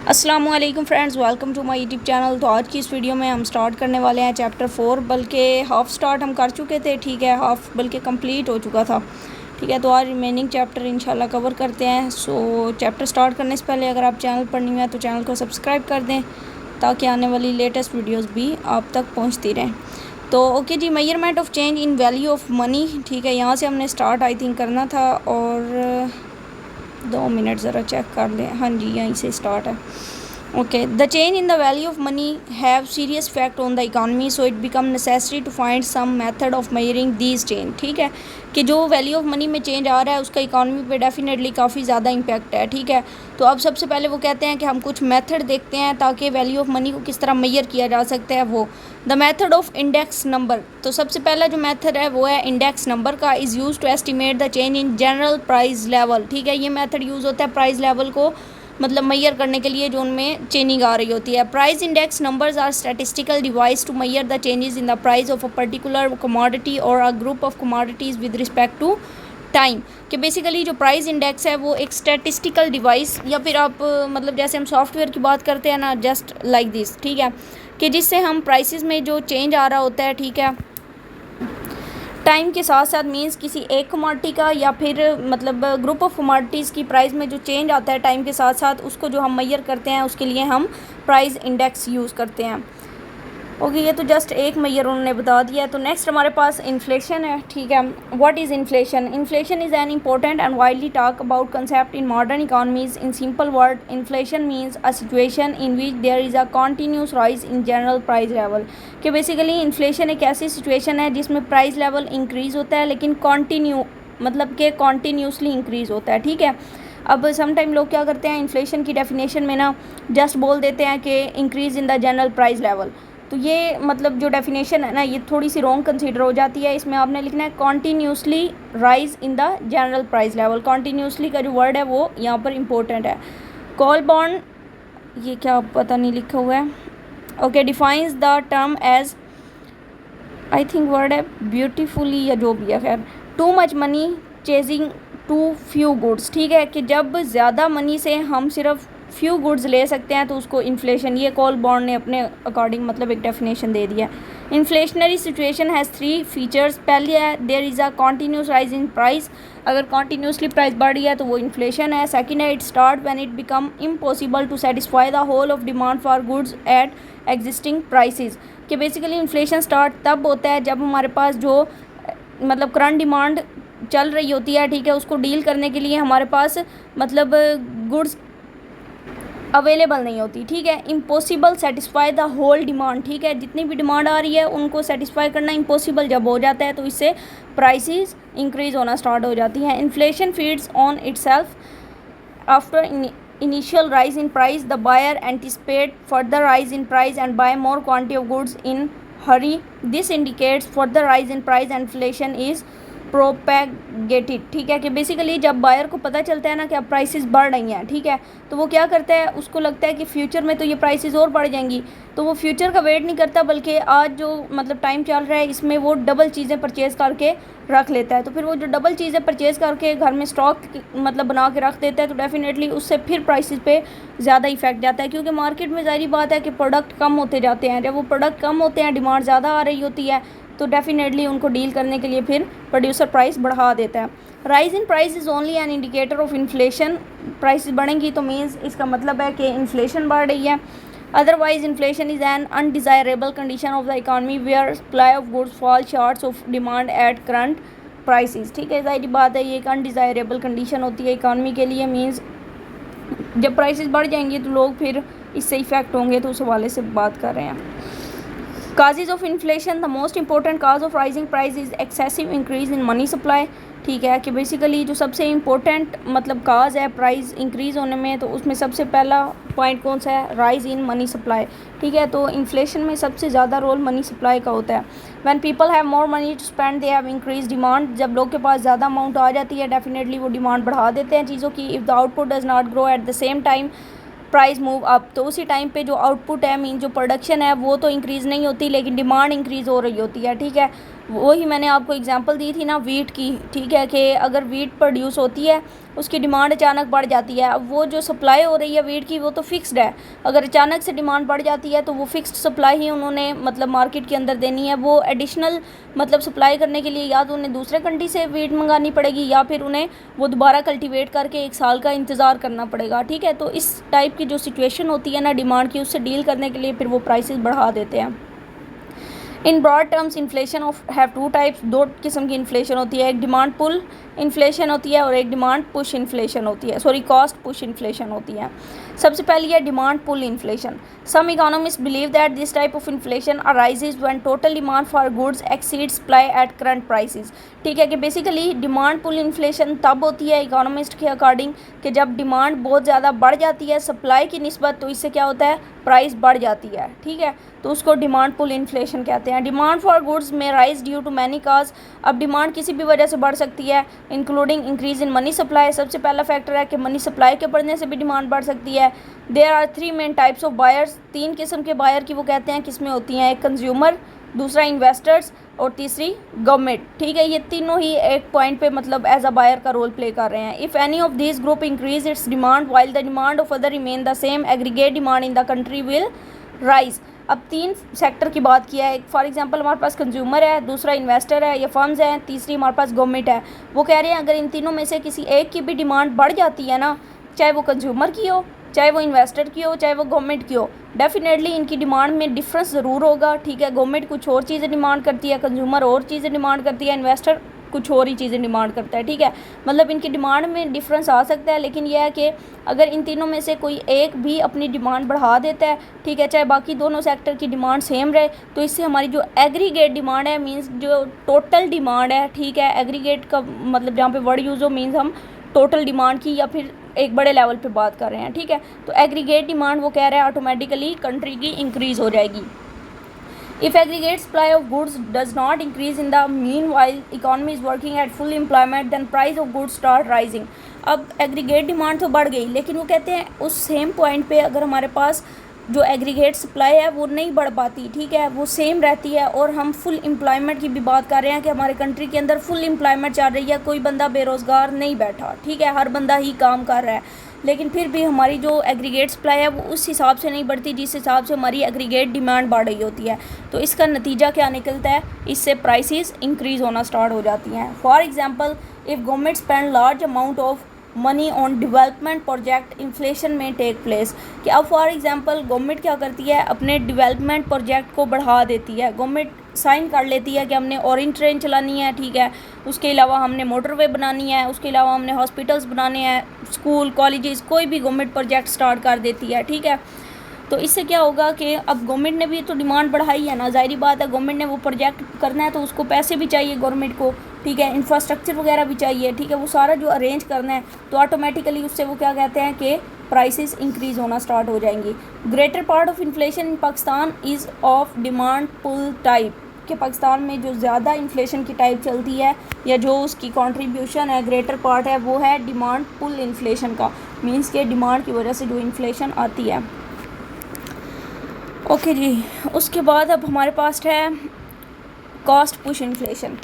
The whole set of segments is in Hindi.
अस्सलामुअलैकुम friends, welcome to my YouTube channel. तो आज की इस वीडियो में हम स्टार्ट करने वाले हैं चैप्टर 4। बल्कि हाफ़ स्टार्ट हम कर चुके थे, ठीक है, हाफ़ बल्कि कंप्लीट हो चुका था, ठीक है। तो आज रिमेनिंग चैप्टर इंशाल्लाह कवर करते हैं। सो चैप्टर स्टार्ट करने से पहले अगर आप चैनल पर नहीं हैं तो चैनल को सब्सक्राइब कर दें ताकि आने वाली लेटेस्ट वीडियोज़ भी आप तक पहुँचती रहें। तो ओके जी, measurement of change in value of money, ठीक है, यहाँ से हमने स्टार्ट आई थिंक करना था। और 2 मिनट ज़रा चेक कर लें। हाँ जी, यहीं से स्टार्ट है। Okay, the change in the value of money have serious effect on the economy, so it become necessary to find some method of measuring these change. ठीक है, कि जो वैल्यू ऑफ मनी में चेंज आ रहा है उसका इकानमी पे डेफिनेटली काफ़ी ज़्यादा इम्पैक्ट है। ठीक है, तो अब सबसे पहले वो कहते हैं कि हम कुछ मेथड देखते हैं ताकि वैल्यू ऑफ मनी को किस तरह मेजर किया जा सकता है। वो the method of index number, तो सबसे पहला जो मेथड है वो है इंडेक्स नंबर का। Is use to estimate the change in general price level. ठीक है, ये मेथड यूज़ होता है प्राइस लेवल को मतलब मैयर करने के लिए जो उनमें चेंजिंग आ रही होती है। Price index numbers are statistical device to measure the changes in the price of a particular commodity और a group of commodities with respect to time. कि बेसिकली जो प्राइस इंडेक्स है वो एक स्टैटिस्टिकल डिवाइस, या फिर आप मतलब जैसे हम सॉफ्टवेयर की बात करते हैं ना, जस्ट लाइक दिस, ठीक है, कि जिससे हम प्राइसेस में जो चेंज आ रहा होता है, ठीक है, टाइम के साथ साथ मीन्स किसी एक कमोडिटी का या फिर मतलब ग्रुप ऑफ कमोडिटीज़ की प्राइस में जो चेंज आता है टाइम के साथ साथ, उसको जो हम मैयर करते हैं उसके लिए हम प्राइस इंडेक्स यूज़ करते हैं। ओके, ये तो जस्ट एक मैयर उन्होंने बता दिया। तो नेक्स्ट हमारे पास इन्फ्लेशन है। ठीक है, what is inflation? Inflation is an important and widely talk about concept in modern economies. In simple word, inflation means a situation in which there is a continuous rise in general price level. कि बेसिकली इन्फ्लेशन एक ऐसी सिचुएशन है जिसमें प्राइस लेवल इंक्रीज़ होता है, लेकिन कॉन्टीन्यू मतलब कि कॉन्टीन्यूसली इंक्रीज़ होता है। ठीक है, अब समटाइम लोग क्या करते हैं, इन्फ्लेशन की डेफिनेशन में ना जस्ट बोल देते हैं कि increase in the general price level. तो ये मतलब जो डेफिनेशन है ना, ये थोड़ी सी रॉन्ग कंसीडर हो जाती है। इसमें आपने लिखना है continuously rise in the general price level. Continuously का जो वर्ड है वो यहाँ पर इम्पोर्टेंट है। कॉल बॉन्ड, ये क्या पता नहीं लिखा हुआ है। Okay, defines the term as, I think word है ब्यूटीफुली या जो भी है, खैर, too much money chasing too few goods. ठीक है, कि जब ज़्यादा मनी से हम सिर्फ फ्यू गुड्स ले सकते हैं तो उसको इन्फ्लेशन, ये कॉल बॉन्ड ने अपने अकॉर्डिंग मतलब एक डेफिनेशन दे दिया। Inflationary situation has 3 features. पहले है there is a continuous rise in price, अगर कॉन्टीन्यूसली प्राइस बढ़ गया तो वो इन्फ्लेशन है। सेकंड है it start when it become impossible to satisfy the whole of demand for goods at existing prices. कि बेसिकली इन्फ्लेशन स्टार्ट तब होता है जब हमारे पास जो मतलब करंट डिमांड चल रही होती है, ठीक है, उसको डील करने के लिए हमारे पास मतलब गुड्स अवेलेबल नहीं होती। ठीक है, impossible satisfy the whole demand. ठीक है, जितनी भी डिमांड आ रही है उनको सेटिस्फाई करना इम्पॉसिबल जब हो जाता है तो इससे प्राइसेस इंक्रीज़ होना स्टार्ट हो जाती हैं। Inflation feeds on itself after initial rise in price, the buyer anticipate further rise in price and buy more quantity of goods in hurry. This indicates further rise in price and inflation is propagated. ठीक है, कि बेसिकली जब बायर को पता चलता है ना कि अब प्राइसेस बढ़ रही हैं, ठीक है, तो वो क्या करता है, उसको लगता है कि फ्यूचर में तो ये प्राइसेस और बढ़ जाएंगी, तो वो फ्यूचर का वेट नहीं करता बल्कि आज जो मतलब टाइम चल रहा है इसमें वो डबल चीज़ें परचेज़ करके रख लेता है। तो फिर वो जो डबल चीज़ें परचेज़ करके घर में स्टॉक मतलब बना के रख देता है तो डेफिनेटली उससे फिर प्राइसेस पे ज़्यादा इफेक्ट जाता है, क्योंकि मार्केट में ज़ाहिर बात है कि प्रोडक्ट कम होते जाते हैं। जब वो प्रोडक्ट कम होते हैं, डिमांड ज़्यादा आ रही होती है, तो डेफिनेटली उनको डील करने के लिए फिर प्रोड्यूसर प्राइस बढ़ा देता है। Rise in price is only an indicator of inflation. Prices बढ़ेंगी तो मीन्स इसका मतलब है कि इन्फ्लेशन बढ़ रही है। Otherwise inflation is an undesirable condition of the economy where supply of goods fall shorts of demand at current prices. ठीक है, ज़ाहिर बात है ये एक अनडिज़ायरेबल कंडीशन होती है इकानमी के लिए। मीन्स जब प्राइसेस बढ़ जाएंगी तो लोग फिर इससे इफ़ेक्ट होंगे, तो उस हवाले से बात कर रहे हैं। Causes of inflation, the most important cause of rising price is excessive increase in money supply। ठीक है, कि बेसिकली जो सबसे इम्पोर्टेंट मतलब काज है प्राइस इंक्रीज़ होने में, तो उसमें सबसे पहला पॉइंट कौन सा है, राइज इन मनी सप्लाई। ठीक है, तो इन्फ्लेशन में सबसे ज़्यादा रोल मनी सप्लाई का होता है। When people have more money to spend they have increase demand. जब लोग के पास ज़्यादा अमाउंट आ जाती है डेफिनेटली वो डिमांड बढ़ा देते हैं चीज़ों की। If the output does not grow at the same time price move up, तो उसी टाइम पे जो आउटपुट है मीन जो प्रोडक्शन है वो तो इंक्रीज़ नहीं होती लेकिन डिमांड इंक्रीज़ हो रही होती है। ठीक है, वही मैंने आपको एग्जांपल दी थी ना वीट की, ठीक है, कि अगर वीट प्रोड्यूस होती है उसकी डिमांड अचानक बढ़ जाती है। अब वो जो सप्लाई हो रही है वीट की वो तो फिक्स्ड है, अगर अचानक से डिमांड बढ़ जाती है तो वो फिक्स्ड सप्लाई ही उन्होंने मतलब मार्केट के अंदर देनी है। वो एडिशनल मतलब सप्लाई करने के लिए या तो उन्हें दूसरे कंट्री से वीट मंगानी पड़ेगी या फिर उन्हें वो दोबारा कल्टीवेट करके 1 साल का इंतज़ार करना पड़ेगा, ठीक है। तो इस टाइप की जो सिचुएशन होती है ना डिमांड की, उससे डील करने के लिए फिर वो प्राइसेस बढ़ा देते हैं। In broad terms inflation of have 2 types, 2 किस्म की इन्फ्लेशन होती है, एक डिमांड पुल इन्फ्लेशन होती है और एक डिमांड पुश इन्फ्लेशन होती है, सॉरी कॉस्ट पुश इन्फ्लेशन होती है। सबसे पहली है demand pull inflation. Some economist believe that this type of inflation arises when total demand for goods exceeds supply at current prices, ठीक है, कि बेसिकली डिमांड पुल इन्फ्लेशन तब होती है इकोनॉमिस्ट के अकॉर्डिंग कि जब डिमांड बहुत ज़्यादा बढ़ जाती है सप्लाई की निस्बत, तो इससे क्या होता है प्राइस बढ़ जाती है, ठीक है, तो उसको डिमांड पुल इन्फ्लेशन कहते हैं। डिमांड फॉर गुड्स में राइज ड्यू टू मैनी काज, अब डिमांड किसी भी वजह से बढ़ सकती है, including increase in money supply, सबसे पहला फैक्टर है कि मनी सप्लाई के बढ़ने से भी डिमांड बढ़ सकती है। There are 3 main types of buyers, 3 किस्म के बायर की वो कहते हैं किसमें होती हैं, एक कंज्यूमर, दूसरा इन्वेस्टर्स और तीसरी गवर्नमेंट, ठीक है। ये तीनों ही एक पॉइंट पे मतलब एज अ बायर का रोल प्ले कर रहे हैं। If any of this group increase its demand while the demand of other remain the same, aggregate demand in the country will rise. अब 3 सेक्टर की बात किया है, फॉर एग्जांपल हमारे पास कंज्यूमर है, दूसरा इन्वेस्टर है या फर्म्स हैं, तीसरी हमारे पास गवर्नमेंट है। वो कह रहे हैं अगर इन तीनों में से किसी एक की भी डिमांड बढ़ जाती है ना, चाहे वो कंज्यूमर की हो, चाहे वो इन्वेस्टर की हो, चाहे वो गवर्नमेंट की हो, डेफिनेटली इनकी डिमांड में डिफरेंस ज़रूर होगा, ठीक है। गवर्नमेंट कुछ और चीज़ें डिमांड करती है, कंज्यूमर और चीज़ें डिमांड करती है, इन्वेस्टर कुछ और ही चीज़ें डिमांड करता है, ठीक है। मतलब इनकी डिमांड में डिफरेंस आ सकता है, लेकिन यह है कि अगर इन तीनों में से कोई एक भी अपनी डिमांड बढ़ा देता है, ठीक है, चाहे बाकी दोनों सेक्टर की डिमांड सेम रहे, तो इससे हमारी जो एग्रीगेट डिमांड है, मींस जो टोटल डिमांड है, ठीक है, एग्रीगेट का मतलब जहाँ पे वर्ड यूज़ हो मींस हम टोटल डिमांड की या फिर एक बड़े लेवल पे बात कर रहे हैं, ठीक है। तो एग्रीगेट डिमांड वो कह रहे हैं ऑटोमेटिकली कंट्री की इंक्रीज़ हो जाएगी। If aggregate supply of goods does not increase in the meanwhile economy is working at full employment, then price of goods start rising। अब एग्रीगेट डिमांड तो बढ़ गई, लेकिन वो कहते हैं उस सेम पॉइंट पे अगर हमारे पास जो एग्रीगेट सप्लाई है वो नहीं बढ़ पाती, ठीक है, वो सेम रहती है, और हम फुल एम्प्लॉयमेंट की भी बात कर रहे हैं कि हमारे कंट्री के अंदर फुल एम्प्लॉयमेंट चल रही है, कोई बंदा बेरोज़गार नहीं बैठा, ठीक है, हर बंदा ही काम कर रहा है, लेकिन फिर भी हमारी जो एग्रीगेट सप्लाई है वो उस हिसाब से नहीं बढ़ती जिस हिसाब से हमारी एग्रीगेट डिमांड बढ़ रही होती है। तो इसका नतीजा क्या निकलता है, इससे प्राइसेस इंक्रीज़ होना स्टार्ट हो जाती हैं। For example if government spend large amount of money on development project, inflation में टेक प्लेस, कि अब फॉर एग्जांपल गवर्नमेंट क्या करती है, अपने डेवलपमेंट प्रोजेक्ट को बढ़ा देती है, गवर्नमेंट साइन कर लेती है कि हमने ऑरेंज ट्रेन चलानी है, ठीक है, उसके अलावा हमने मोटरवे बनानी है, उसके अलावा हमने हॉस्पिटल्स बनाने हैं, स्कूल कॉलेजेस, कोई भी गवर्नमेंट प्रोजेक्ट स्टार्ट कर देती है, ठीक है। तो इससे क्या होगा कि अब गवर्नमेंट ने भी तो डिमांड बढ़ाई है ना, ज़ाहिर बात है गवर्नमेंट ने वो प्रोजेक्ट करना है तो उसको पैसे भी चाहिए गवर्नमेंट को, ठीक है, इंफ्रास्ट्रक्चर वगैरह भी चाहिए, ठीक है, वो सारा जो अरेंज करना है, तो ऑटोमेटिकली उससे वो क्या कहते हैं कि प्राइसेस इंक्रीज़ होना स्टार्ट हो जाएंगी। Greater part of inflation in Pakistan is of demand pull type, कि पाकिस्तान में जो ज़्यादा इन्फ्लेशन की टाइप चलती है या जो उसकी कंट्रीब्यूशन है, ग्रेटर पार्ट है, वो है डिमांड पुल इन्फ्लेशन का, मींस के डिमांड की वजह से जो इन्फ्लेशन आती है। ओके जी, उसके बाद अब हमारे पास है cost push inflation.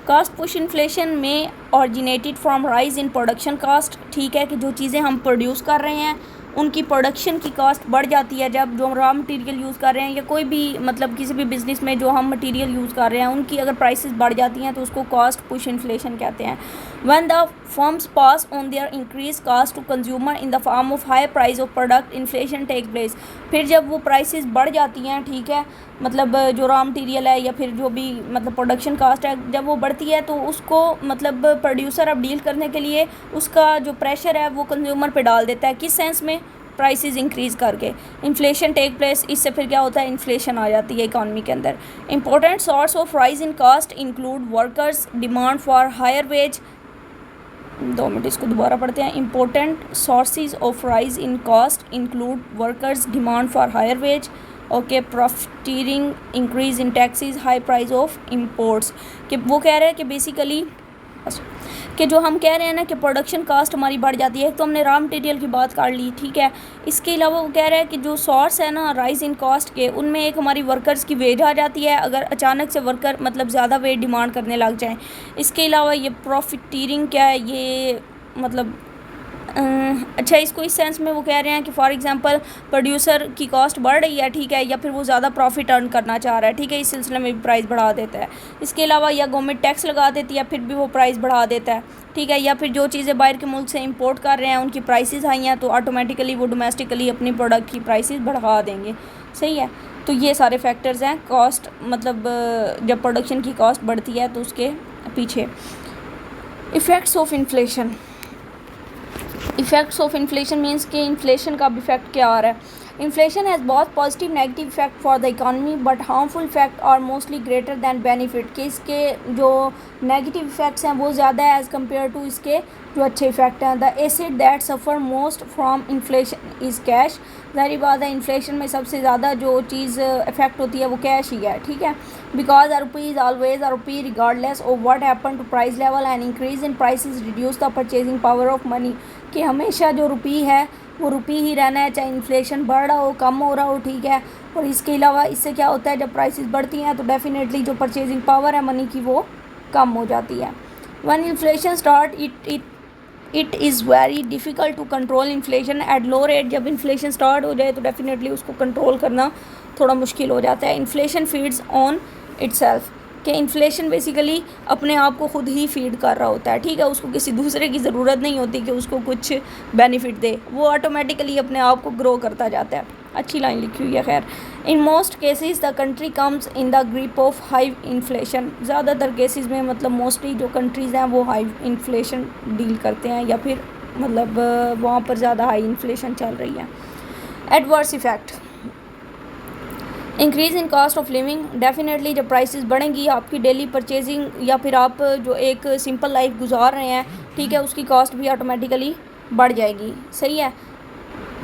Cost push inflation में originated from rise in production cost, ठीक है, कि जो चीज़ें हम प्रोड्यूस कर रहे हैं उनकी प्रोडक्शन की कॉस्ट बढ़ जाती है, जब जो रॉ मटेरियल यूज़ कर रहे हैं या कोई भी मतलब किसी भी बिज़नेस में जो हम मटेरियल यूज़ कर रहे हैं उनकी अगर प्राइसेस बढ़ जाती हैं तो उसको कॉस्ट पुश इन्फ्लेशन कहते हैं। When the firms pass on their increase cost to consumer in the form of high price of product, inflation take place. फिर जब वो प्राइसेस बढ़ जाती हैं, ठीक है, मतलब जो रॉ मटेरियल है या फिर जो भी मतलब प्रोडक्शन कास्ट है, जब वो बढ़ती है तो उसको मतलब प्रोड्यूसर अब डील करने के लिए उसका जो प्रेशर है वो कंज्यूमर पे डाल देता है, किस सेंस में, प्राइसेस इंक्रीज़ करके, इन्फ्लेशन टेक प्लेस, इससे फिर क्या होता है, इन्फ्लेशन आ जाती है इकॉनमी के अंदर। Important source of rise in cost include workers demand for higher wage, 2 minute इसको दोबारा पढ़ते हैं। Important sources of rise in cost include workers demand for higher wage, okay, profiteering, increase in taxes, high price of imports, कि वो कह रहे हैं कि बेसिकली कि जो हम कह रहे हैं ना कि प्रोडक्शन कास्ट हमारी बढ़ जाती है, तो हमने रॉ मटेरियल की बात कर ली, ठीक है। इसके अलावा वो कह रहा है कि जो सोर्स है ना राइज इन कॉस्ट के, उनमें एक हमारी वर्कर्स की वेज आ जाती है अगर अचानक से वर्कर मतलब ज़्यादा वेज डिमांड करने लग जाएँ। इसके अलावा ये प्रॉफिटीरिंग क्या है, ये मतलब अच्छा, इसको इस सेंस में वो कह रहे हैं कि फॉर एग्जांपल प्रोड्यूसर की कॉस्ट बढ़ रही है, ठीक है, या फिर वो ज़्यादा प्रॉफिट अर्न करना चाह रहा है, ठीक है, इस सिलसिले में भी प्राइस बढ़ा देता है। इसके अलावा या गवर्नमेंट टैक्स लगा देती है, फिर भी वो प्राइस बढ़ा देता है, ठीक है, या फिर जो चीज़ें बाहर के मुल्क से इंपोर्ट कर रहे हैं उनकी प्राइसेस हाई हैं तो ऑटोमेटिकली वो डोमेस्टिकली अपनी प्रोडक्ट की प्राइसेस बढ़ा देंगे, सही है। तो ये सारे फैक्टर्स हैं कॉस्ट, मतलब जब प्रोडक्शन की कॉस्ट बढ़ती है तो उसके पीछे। Effects of inflation. Effects of inflation means कि इन्फ्लेशन का इफेक्ट क्या आ रहा है। इन्फ्लेशन हैज़ बहुत positive negative effect for the economy but harmful effect are mostly greater than benefit, कि इसके जो नेगेटिव इफेक्ट्स हैं वो ज़्यादा है एज़ कम्पेयर टू इसके जो अच्छे इफेक्ट हैं। The asset that suffer most from inflation is cash. ज़ाहिर बात है इन्फ्लेशन में सबसे ज़्यादा जो चीज़ इफेक्ट होती है वो कैश ही है, ठीक है। Because our rupee is always our rupee regardless of what happen to price level and increase in prices reduce the purchasing power of money, कि हमेशा जो रुपी है वो रुपी ही रहना है, चाहे इन्फ्लेशन बढ़ रहा हो कम हो रहा हो, ठीक है। और इसके अलावा इससे क्या होता है, जब प्राइसेस बढ़ती हैं तो डेफिनेटली जो परचेजिंग पावर है मनी की वो कम हो जाती है। Once inflation start it is very difficult to control inflation at low rate. जब इन्फ्लेशन स्टार्ट हो जाए तो डेफिनेटली उसको कंट्रोल करना थोड़ा मुश्किल हो जाता है। इन्फ्लेशन फीड्स ऑन इटसेल्फ, कि इन्फ्लेशन बेसिकली अपने आप को खुद ही फीड कर रहा होता है, ठीक है, उसको किसी दूसरे की ज़रूरत नहीं होती कि उसको कुछ बेनिफिट दे, वो ऑटोमेटिकली अपने आप को ग्रो करता जाता है। अच्छी लाइन लिखी हुई है। खैर, in most cases the country comes in the grip of high inflation. ज़्यादातर केसेस में मतलब मोस्टली जो कंट्रीज़ हैं वो हाई इन्फ्लेशन डील करते हैं या फिर मतलब वहाँ पर ज़्यादा हाई इन्फ्लेशन चल रही है। Adverse effect, increase in cost of living. Definitely जब प्राइसेस बढ़ेंगी आपकी डेली परचेजिंग या फिर आप जो एक सिंपल लाइफ गुजार रहे हैं, ठीक है, उसकी कॉस्ट भी ऑटोमेटिकली बढ़ जाएगी, सही है।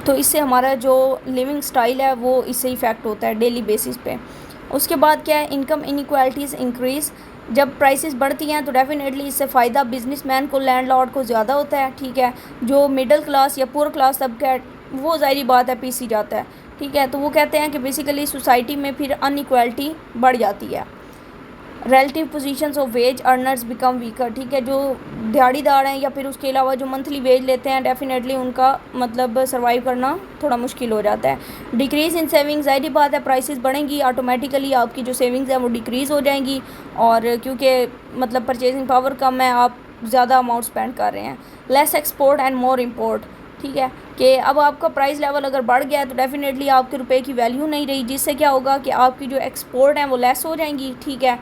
तो इससे हमारा जो लिविंग स्टाइल है वो इससे इफ़ेक्ट होता है डेली बेसिस पे। उसके बाद क्या है, इनकम इनइक्वालिटीज़ इंक्रीज़। जब प्राइसेस बढ़ती हैं तो डेफिनेटली इससे फ़ायदा बिजनेसमैन को, लैंडलॉर्ड को ज़्यादा होता है, ठीक है। जो मिडिल क्लास या पुअर क्लास तबका है वो ज़ाहिर बात है पीछे जाता है, ठीक है। तो वो कहते हैं कि बेसिकली सोसाइटी में फिर अनइक्वालिटी बढ़ जाती है। Relative positions of ways earners become weaker, ठीक है, जो दिहाड़ीदार हैं या फिर उसके अलावा जो मंथली वेज लेते हैं डेफिनेटली उनका मतलब सर्वाइव करना थोड़ा मुश्किल हो जाता है। डिक्रीज़ इन सेविंग्स, ज़ाहिर बात है प्राइसेस बढ़ेंगी ऑटोमेटिकली आपकी जो सेविंग्स हैं वो डिक्रीज़ हो जाएंगी, और क्योंकि मतलब परचेजिंग पावर कम है, आप ज़्यादा अमाउंट स्पेंड कर रहे हैं। Less export and more import, ठीक है, कि अब आपका प्राइस लेवल अगर बढ़ गया है तो डेफिनेटली आपके रुपए की वैल्यू नहीं रही, जिससे क्या होगा कि आपकी जो एक्सपोर्ट हैं वो लेस हो जाएंगी, ठीक है,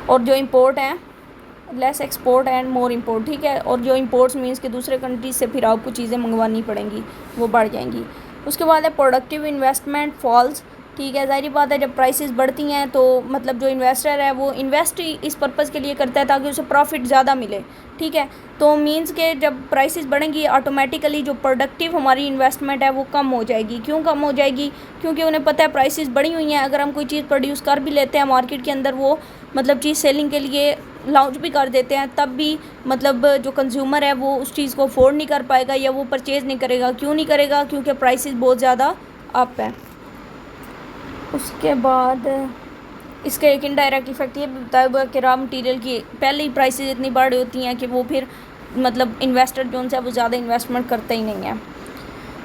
और जो इंपोर्ट हैं less export and more import, ठीक है, और जो इंपोर्ट्स मीन्स कि दूसरे कंट्रीज से फिर आपको चीज़ें मंगवानी पड़ेंगी, वो बढ़ जाएंगी। उसके बाद है प्रोडक्टिव इन्वेस्टमेंट फॉल्स, ठीक है, ज़ाहिर बात है जब प्राइसेस बढ़ती हैं तो मतलब जो इन्वेस्टर है वो इन्वेस्ट इस पर्पज़ के लिए करता है ताकि उसे प्रॉफिट ज़्यादा मिले, ठीक है। तो मींस के जब प्राइसेस बढ़ेंगी ऑटोमेटिकली जो प्रोडक्टिव हमारी इन्वेस्टमेंट है वो कम हो जाएगी। क्यों कम हो जाएगी? क्योंकि उन्हें पता है प्राइसेस बढ़ी हुई हैं, अगर हम कोई चीज़ प्रोड्यूस कर भी लेते हैं मार्केट के अंदर, वो मतलब चीज़ सेलिंग के लिए लॉन्च भी कर देते हैं, तब भी मतलब जो कंज्यूमर है वो उस चीज़ को अफोर्ड नहीं कर पाएगा या वो परचेज़ नहीं करेगा। क्यों नहीं करेगा? क्योंकि प्राइसेस बहुत ज़्यादा अप है। उसके बाद इसका एक इनडायरेक्ट इफेक्ट ये भी बताया हुआ है कि रॉ मटेरियल की पहले ही प्राइसेस इतनी बढ़ होती हैं कि वो फिर मतलब इन्वेस्टर जो उनसे वो ज़्यादा इन्वेस्टमेंट करते ही नहीं है।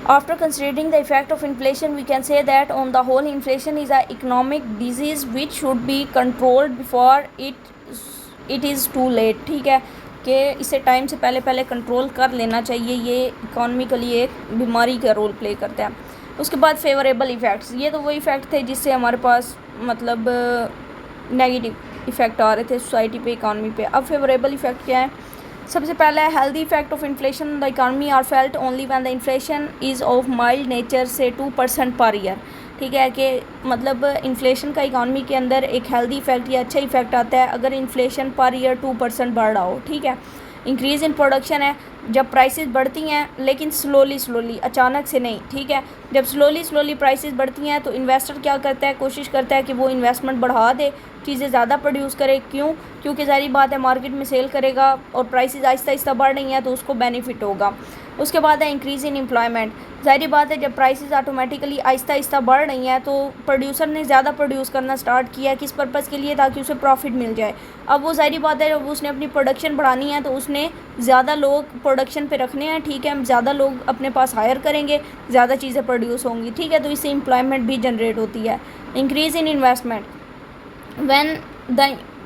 After considering the effect of inflation, we can say that on the whole, inflation is an economic disease which should be controlled before it is too late। ठीक है कि इसे टाइम से पहले कंट्रोल कर लेना चाहिए, ये इकॉनमी के लिए एक बीमारी का रोल प्ले करता है। उसके बाद फेवरेबल इफ़ेक्ट्स, ये तो वो इफ़ेक्ट थे जिससे हमारे पास मतलब नेगेटिव इफ़ेक्ट आ रहे थे सोसाइटी पे, इकॉनमी पे। अब फेवरेबल इफ़ेक्ट क्या है? सबसे पहला है healthy effect of inflation the economy are felt only when the inflation is of mild nature से 2% पर ईयर। ठीक है कि मतलब इन्फ्लेशन का इकॉनमी के अंदर एक हेल्दी इफेक्ट या अच्छा इफेक्ट आता है अगर इन्फ्लेशन पर ईयर 2% बढ़ रहा हो। ठीक है, इंक्रीज़ इन प्रोडक्शन है जब प्राइसेस बढ़ती हैं, लेकिन स्लोली अचानक से नहीं, ठीक है। जब स्लोली प्राइसेस बढ़ती हैं तो इन्वेस्टर क्या करता है, कोशिश करता है कि वो इन्वेस्टमेंट बढ़ा दे, चीज़ें ज़्यादा प्रोड्यूस करे। क्यों? क्योंकि ज़ाहिर बात है मार्केट में सेल करेगा और प्राइसेस आहिस्ता बढ़ रही हैं तो उसको बेनिफिट होगा। उसके बाद है इंक्रीज़ इन एम्प्लॉयमेंट। ज़ाहिर बात है जब प्राइसेस ऑटोमेटिकली आहिस्ता बढ़ रही हैं तो प्रोड्यूसर ने ज़्यादा प्रोड्यूस करना स्टार्ट किया, किस पर्पज़ के लिए, ताकि उसे प्रॉफिट मिल जाए। अब वो ज़ाहिर बात है जब उसने अपनी प्रोडक्शन बढ़ानी है तो उसने ज़्यादा लोग प्रोडक्शन पे रखने हैं, ठीक है, ज़्यादा लोग अपने पास हायर करेंगे, ज़्यादा चीज़ें प्रोड्यूस होंगी, ठीक है, तो इससे एम्प्लॉयमेंट भी जनरेट होती है। Increase in investment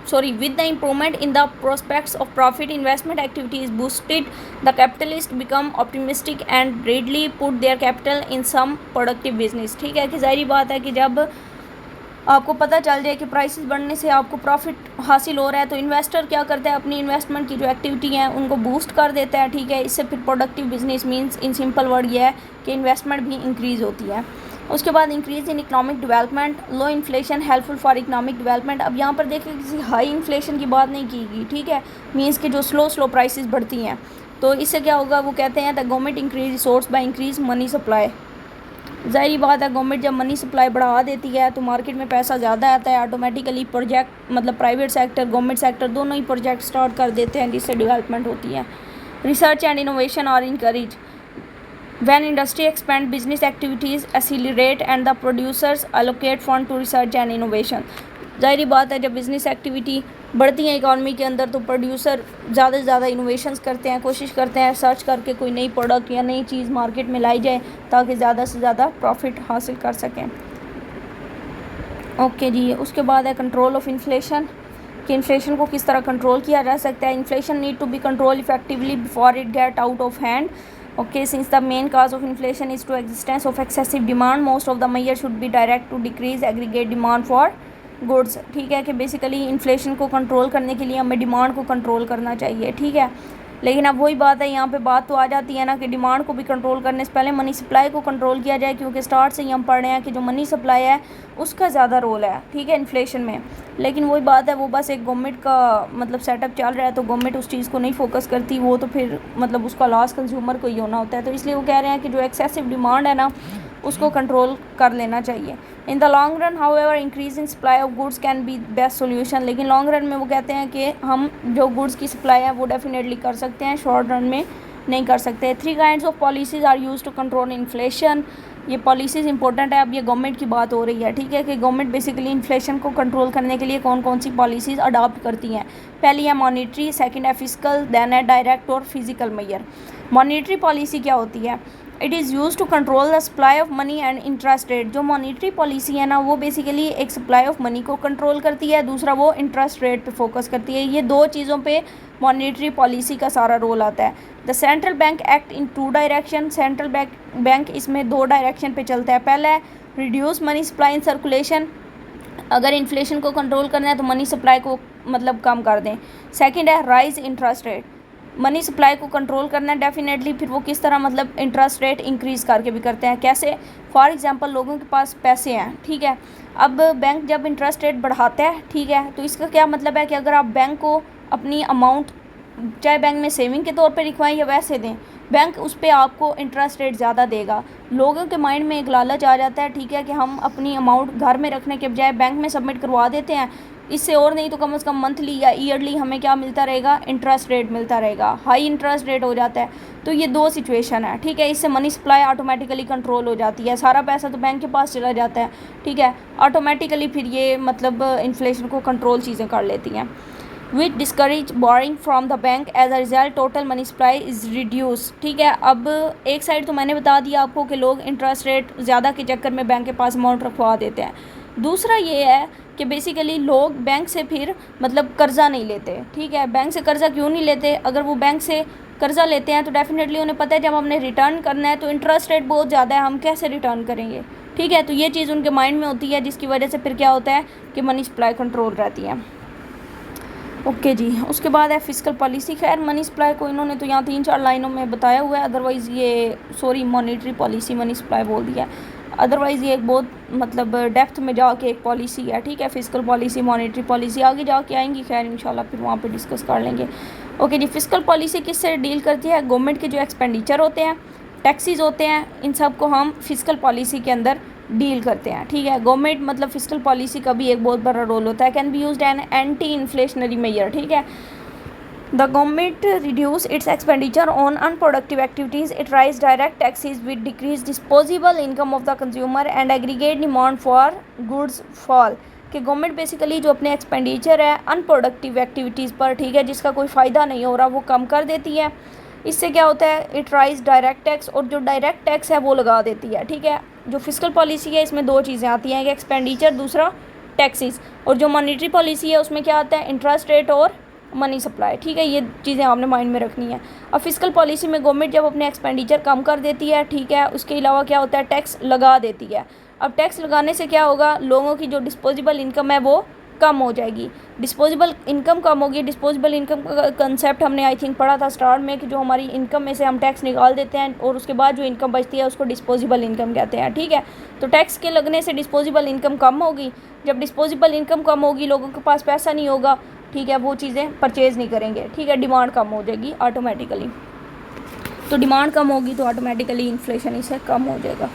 with the improvement in the prospects of profit, investment activity is boosted. The capitalists become optimistic and readily put their capital in some productive business। ठीक है कि ज़ाहिर बात है कि जब आपको पता चल जाए कि प्राइसेस बढ़ने से आपको प्रॉफिट हासिल हो रहा है तो इन्वेस्टर क्या करता है, अपनी इन्वेस्टमेंट की जो एक्टिविटी है उनको बूस्ट कर देता है, ठीक है। इससे फिर productive business means in simple word ये है कि इन्वेस्टमेंट भी इंक्रीज़ होती है। उसके बाद increase in economic development, low inflation helpful for economic development. अब यहाँ पर देखिए किसी हाई इन्फ्लेशन की बात नहीं की गई, ठीक है, मीन्स कि जो स्लो प्राइसेस बढ़ती हैं तो इससे क्या होगा, वो कहते हैं the government increase resource by increase money supply. ज़ाहिर बात है गवर्नमेंट जब मनी सप्लाई बढ़ा देती है तो मार्केट में पैसा ज़्यादा आता है, ऑटोमेटिकली प्रोजेक्ट मतलब प्राइवेट सेक्टर गवर्नमेंट सेक्टर दोनों ही प्रोजेक्ट स्टार्ट कर देते हैं, जिससे डेवलपमेंट होती है। Research and innovation are encourage when industry expand, business activities accelerate and the producers allocate fund to research and innovation। ज़ाहिर बात है जब बिज़नेस एक्टिविटी बढ़ती है इकॉनमी के अंदर तो प्रोड्यूसर ज़्यादा से ज़्यादा इनोवेशंस करते हैं, कोशिश करते हैं सर्च करके कोई नई प्रोडक्ट या नई चीज़ मार्केट में लाई जाए ताकि ज़्यादा से ज़्यादा प्रॉफिट हासिल कर सकें। ओके जी, उसके बाद है कंट्रोल ऑफ इन्फ्लेशन, कि इन्फ्लेशन को किस तरह कंट्रोल किया जा सकता है। Inflation need to be control effectively before it get out of hand. Okay, since the main cause of inflation is to existence of excessive demand, most of the measure should be direct to decrease aggregate demand for goods। ठीक है कि बेसिकली इन्फ्लेशन को कंट्रोल करने के लिए हमें डिमांड को कंट्रोल करना चाहिए, ठीक है। लेकिन अब वही बात है, यहाँ पे बात तो आ जाती है ना कि डिमांड को भी कंट्रोल करने से पहले मनी सप्लाई को कंट्रोल किया जाए, क्योंकि स्टार्ट से ही हम पढ़ रहे हैं कि जो मनी सप्लाई है उसका ज़्यादा रोल है, ठीक है, इन्फ्लेशन में। लेकिन वही बात है वो बस एक गवर्नमेंट का मतलब सेटअप चल रहा है तो गवर्नमेंट उस चीज़ को नहीं फोकस करती, वो तो फिर मतलब उसका लॉस कंज्यूमर को ही होना होता है। तो इसलिए वो कह रहे हैं कि जो एक्सेसिव डिमांड है ना उसको कंट्रोल कर लेना चाहिए। In the long run however increase in supply of goods can be best solution. लेकिन लॉन्ग रन में वो कहते हैं कि हम जो गुड्स की सप्लाई है वो डेफिनेटली कर सकते हैं, शॉर्ट रन में नहीं कर सकते। 3 kinds of policies are use to control inflation. ये पॉलिसीज़ इंपॉर्टेंट है, अब ये गवर्नमेंट की बात हो रही है, ठीक है, कि गवर्नमेंट बेसिकली इन्फ्लेशन को कंट्रोल करने के लिए कौन कौन सी पॉलिसीज़ अडॉप्ट करती हैं। पहली है मॉनिटरी, सेकंड है फिजिकल, देन है डायरेक्ट और फिजिकल मेजर। मॉनिटरी पॉलिसी क्या होती है? It is use to control the supply of money and interest rate. जो मॉनिटरी पॉलिसी है ना वो बेसिकली एक सप्लाई ऑफ मनी को कंट्रोल करती है, दूसरा वो इंटरेस्ट रेट पे फोकस करती है। ये दो चीज़ों पे मॉनिटरी पॉलिसी का सारा रोल आता है। The central bank act in 2 direction. Central bank इसमें 2 डायरेक्शन पे चलता है। पहला है reduce money supply in circulation, अगर इन्फ्लेशन को कंट्रोल करना है तो मनी सप्लाई को मतलब कम कर दें। सेकंड है rise interest rate, money supply को कंट्रोल करना है डेफिनेटली, फिर वो किस तरह मतलब इंटरेस्ट रेट इंक्रीज़ करके भी करते हैं। कैसे? फॉर एग्जांपल लोगों के पास पैसे हैं, ठीक है, अब बैंक जब इंटरेस्ट रेट बढ़ाता है, ठीक है, तो इसका क्या मतलब है कि अगर आप बैंक को अपनी अमाउंट चाहे बैंक में सेविंग के तौर पे लिखवाएं या वैसे दें, बैंक उस पर आपको इंटरेस्ट रेट ज़्यादा देगा। लोगों के माइंड में एक लालच आ जाता है, ठीक है, कि हम अपनी अमाउंट घर में रखने के बजाय बैंक में सबमिट करवा देते हैं, इससे और नहीं तो कम से कम मंथली या ईयरली हमें क्या मिलता रहेगा, इंटरेस्ट रेट मिलता रहेगा, हाई इंटरेस्ट रेट हो जाता है। तो ये 2 सिचुएशन है, ठीक है, इससे मनी सप्लाई ऑटोमेटिकली कंट्रोल हो जाती है, सारा पैसा तो बैंक के पास चला जाता है, ठीक है, ऑटोमेटिकली फिर ये मतलब इन्फ्लेशन को कंट्रोल चीज़ें कर लेती हैं। Which discourage borrowing from the bank, as a result total money supply is reduce. ठीक है, अब एक साइड तो मैंने बता दिया आपको कि लोग इंटरेस्ट रेट ज़्यादा के चक्कर में बैंक के पास अमाउंट रखवा देते हैं। दूसरा ये है कि बेसिकली लोग बैंक से फिर मतलब कर्ज़ा नहीं लेते, ठीक है, बैंक से कर्ज़ा क्यों नहीं लेते? अगर वो बैंक से कर्ज़ा लेते हैं तो डेफिनेटली उन्हें पता है जब हमने रिटर्न करना है तो इंटरेस्ट रेट बहुत ज़्यादा है, हम कैसे रिटर्न करेंगे, ठीक है, तो ये चीज़ उनके माइंड में होती है, जिसकी वजह से फिर क्या होता है कि मनी सप्लाई कंट्रोल रहती है। ओके जी, उसके बाद है फिस्कल पॉलिसी। खैर मनी सप्लाई को इन्होंने तो यहाँ 3-4 लाइनों में बताया हुआ है, अदरवाइज़ ये मॉनेटरी पॉलिसी मनी सप्लाई बोल दिया, अदरवाइज़ ये एक बहुत मतलब डेप्थ में जाके एक पॉलिसी है, ठीक है, फिस्कल पॉलिसी मॉनेटरी पॉलिसी आगे जाके आएंगी, खैर इंशाल्लाह फिर वहाँ पे डिस्कस कर लेंगे। ओके जी, फिस्कल पॉलिसी किससे डील करती है? गवर्नमेंट के जो एक्सपेंडिचर होते हैं, टैक्सेस होते हैं, इन सब को हम फिस्कल पॉलिसी के अंदर डील करते हैं, ठीक है। गवर्नमेंट मतलब फिस्कल पॉलिसी का भी एक बहुत बड़ा रोल होता है। Can be used an anti inflationary measure, ठीक है। The government reduce its expenditure on unproductive activities. It raise direct taxes which decrease disposable income of the consumer and aggregate demand for goods fall. कि गवर्नमेंट बेसिकली जो अपने एक्सपेंडिचर है अनप्रोडक्टिव एक्टिविटीज़ पर, ठीक है, जिसका कोई फ़ायदा नहीं हो रहा, वो कम कर देती है। इससे क्या होता है? इट राइज डायरेक्ट टैक्स, और जो डायरेक्ट टैक्स है वो लगा देती है, ठीक है। जो फिस्कल पॉलिसी है इसमें दो चीज़ें आती हैं, एक एक्सपेंडिचर, दूसरा टैक्सेस। और जो मॉनेटरी पॉलिसी है उसमें क्या आता है? इंटरेस्ट रेट और मनी सप्लाई, ठीक है। ये चीज़ें आपने माइंड में रखनी है। अब फिस्कल पॉलिसी में गवर्नमेंट जब अपने एक्सपेंडिचर कम कर देती है, ठीक है, उसके अलावा क्या होता है? टैक्स लगा देती है। अब टैक्स लगाने से क्या होगा? लोगों की जो डिस्पोजेबल इनकम है वो कम हो जाएगी। डिस्पोजेबल इनकम कम होगी। डिस्पोजेबल इनकम का कंसेप्ट हमने आई थिंक पढ़ा था स्टार्ट में, कि जो हमारी इनकम में से हम टैक्स निकाल देते हैं और उसके बाद जो इनकम बचती है उसको डिस्पोजेबल इनकम कहते हैं, ठीक है। तो टैक्स के लगने से डिस्पोजेबल इनकम कम होगी। जब डिस्पोजेबल इनकम कम होगी, लोगों के पास पैसा नहीं होगा, ठीक है, वो चीज़ें परचेज़ नहीं करेंगे, ठीक है, डिमांड कम हो जाएगी ऑटोमेटिकली। तो डिमांड कम होगी तो ऑटोमेटिकली इन्फ्लेशन इससे कम हो जाएगा।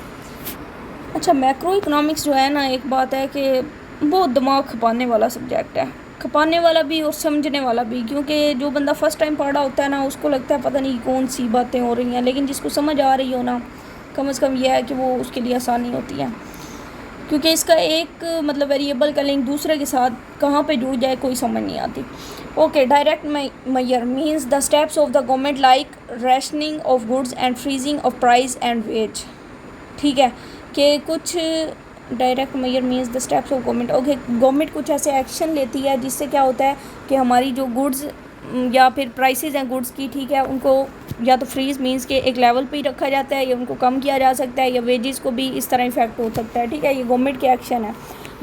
अच्छा, मैक्रो इकोनॉमिक्स जो है ना, एक बात है कि बहुत दिमाग खपाने वाला सब्जेक्ट है, खपाने वाला भी और समझने वाला भी, क्योंकि जो बंदा फर्स्ट टाइम पढ़ा होता है ना, उसको लगता है पता नहीं कौन सी बातें हो रही हैं, लेकिन जिसको समझ आ रही हो ना, कम से कम यह है कि वो उसके लिए आसानी होती है, क्योंकि इसका एक मतलब वेरिएबल का लिंक दूसरे के साथ कहाँ पे जुड़ जाए कोई समझ नहीं आती। Okay, direct measure means the steps of the government like rationing of goods and freezing of price and wage, ठीक है, कि कुछ direct measure means the steps of government. Okay, government कुछ ऐसे एक्शन लेती है जिससे क्या होता है कि हमारी जो गुड्स या फिर प्राइसेस हैं गुड्स की, ठीक है, उनको या तो फ्रीज मींस के एक लेवल पे ही रखा जाता है, या उनको कम किया जा सकता है, या वेजेस को भी इस तरह इफेक्ट हो सकता है, ठीक है। ये गवर्नमेंट के एक्शन है।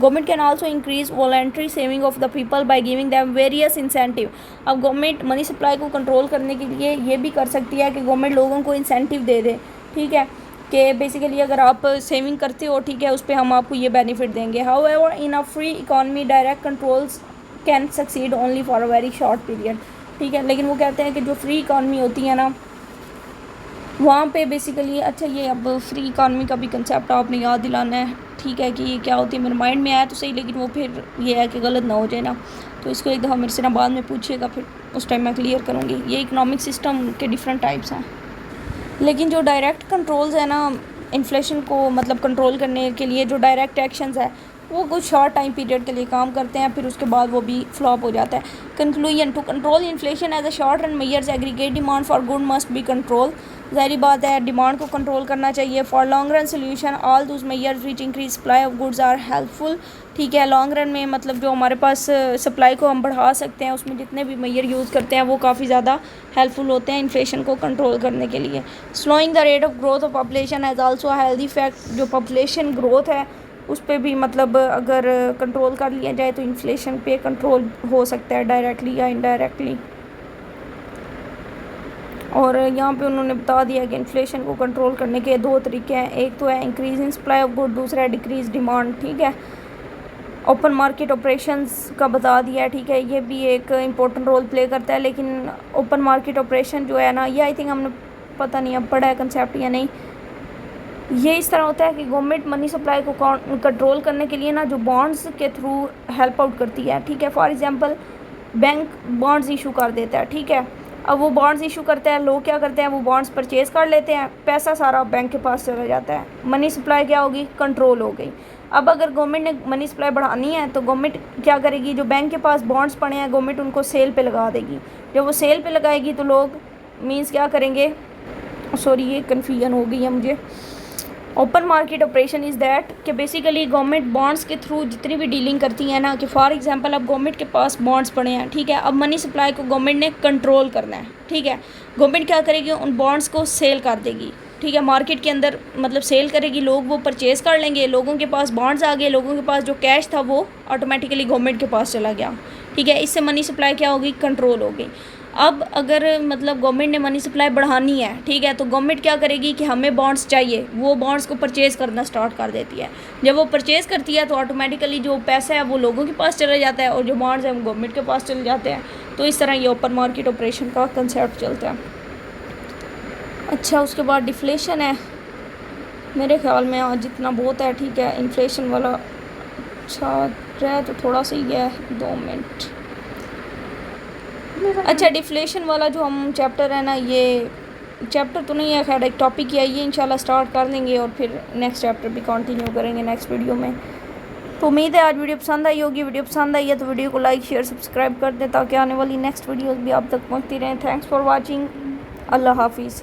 Government can also increase voluntary saving of the people by giving them various incentive. अब गवर्नमेंट मनी सप्लाई को कंट्रोल करने के लिए ये भी कर सकती है कि गवर्नमेंट लोगों को इंसेंटिव दे दे, ठीक है, कि बेसिकली अगर आप सेविंग करते हो, ठीक है, उस पर हम आपको ये बेनिफिट देंगे। However in a free economy direct controls can succeed only for a very short period, ठीक है। लेकिन वो कहते हैं कि जो फ्री इकॉनमी होती है ना, वहाँ पे बेसिकली, अच्छा ये अब फ्री इकॉनमी का भी कंसेप्ट आपने याद दिलाना है, ठीक है, कि ये क्या होती है। मेरे माइंड में आया तो सही, लेकिन वो फिर ये है कि गलत ना हो जाए ना, तो इसको एक दफ़ा मेरे से ना बाद में पूछिएगा, फिर उस टाइम मैं क्लियर करूँगी। ये इकोनॉमिक सिस्टम के डिफरेंट टाइप्स हैं, लेकिन जो डायरेक्ट कंट्रोल्स है ना इन्फ्लेशन को मतलब कंट्रोल करने के लिए, जो डायरेक्ट एक्शंस है वो कुछ शॉर्ट टाइम पीरियड के लिए काम करते हैं, फिर उसके बाद वो भी फ्लॉप हो जाता है। Conclusion, to control inflation as a short run measures aggregate demand for good must be control. ज़ाहिर बात है डिमांड को कंट्रोल करना चाहिए। For long run solution all those measures which increase supply of goods are helpful, ठीक है। लॉन्ग रन में मतलब जो हमारे पास सप्लाई को हम बढ़ा सकते हैं, उसमें जितने भी मेजर यूज़ करते हैं वो काफ़ी ज़्यादा हेल्पफुल होते हैं इन्फ्लेशन को कंट्रोल करने के लिए। Slowing the rate of growth of population as also a healthy effect. जो पॉपुलेशन ग्रोथ है उस पर भी मतलब अगर कंट्रोल कर लिया जाए तो इन्फ्लेशन पे कंट्रोल हो सकता है डायरेक्टली या इनडायरेक्टली। और यहाँ पे उन्होंने बता दिया कि इन्फ्लेशन को कंट्रोल करने के दो तरीके हैं, एक तो है increase in supply of good, दूसरा है डिक्रीज डिमांड, ठीक है। ओपन मार्केट ऑपरेशंस का बता दिया है, ठीक है, ये भी एक इम्पोर्टेंट रोल प्ले करता है। लेकिन ओपन मार्केट ऑपरेशन जो है ना, ये आई थिंक हमने पता नहीं अब पढ़ा है कंसेप्ट या नहीं। ये इस तरह होता है कि गवर्नमेंट मनी सप्लाई को कंट्रोल करने के लिए ना जो बॉन्ड्स के थ्रू हेल्प आउट करती है, ठीक है। For example bank bonds issue कर देता है, ठीक है। अब वो बॉन्ड्स इशू करते हैं, लोग क्या करते हैं, वो बॉन्ड्स परचेज़ कर लेते हैं, पैसा सारा बैंक के पास चला जाता है, मनी सप्लाई क्या होगी, कंट्रोल हो गई। अब अगर गवर्नमेंट ने मनी सप्लाई बढ़ानी है तो गवर्नमेंट क्या करेगी, जो बैंक के पास बॉन्ड्स पड़े हैं गवर्नमेंट उनको सेल पे लगा देगी। जब वो सेल पे लगाएगी तो लोग मीन्स क्या करेंगे, सॉरी ये कन्फ्यूजन हो गई है मुझे। Open market operation is that कि बेसिकली गवर्नमेंट बॉन्ड्स के थ्रू जितनी भी डीलिंग करती है ना, कि फॉर एग्जांपल अब गवर्नमेंट के पास बॉन्ड्स पड़े हैं, ठीक है। अब मनी सप्लाई को गवर्नमेंट ने कंट्रोल करना है, ठीक है। गवर्नमेंट क्या करेगी, उन बॉन्ड्स को सेल कर देगी, ठीक है, मार्केट के अंदर मतलब सेल करेगी, लोग वो परचेज़ कर लेंगे, लोगों के पास बॉन्ड्स आ गए, लोगों के पास जो कैश था वो ऑटोमेटिकली गवर्नमेंट के पास चला गया, ठीक है। इससे मनी सप्लाई क्या होगी, कंट्रोल हो गई। अब अगर मतलब गवर्नमेंट ने मनी सप्लाई बढ़ानी है, ठीक है, तो गवर्नमेंट क्या करेगी कि हमें बॉन्ड्स चाहिए, वो बॉन्ड्स को परचेज़ करना स्टार्ट कर देती है। जब वो परचेज़ करती है तो ऑटोमेटिकली जो पैसा है वो लोगों के पास चला जाता है और जो बॉन्ड्स हैं वो गवर्नमेंट के पास चले जाते हैं, तो इस तरह ये ओपन मार्केट ऑपरेशन का कंसेप्ट चलता है। अच्छा, उसके बाद डिफ्लेशन है, मेरे ख्याल में आज जितना बहुत है, ठीक है। इन्फ्लेशन वाला अच्छा रहा तो थोड़ा सा ही गया है, 2 मिनट। अच्छा, डिफ्लेशन वाला जो हम चैप्टर है ना, ये चैप्टर तो नहीं है, खैर एक टॉपिक ही है, ये इंशाल्लाह स्टार्ट कर देंगे और फिर नेक्स्ट चैप्टर भी कंटिन्यू करेंगे नेक्स्ट वीडियो में। तो उम्मीद है आज वीडियो पसंद आई होगी। वीडियो पसंद आई है तो वीडियो को लाइक शेयर सब्सक्राइब कर दें ताकि आने वाली नेक्स्ट वीडियोस भी आप तक पहुंचती रहें। Thanks for watching. अल्लाह हाफिज़।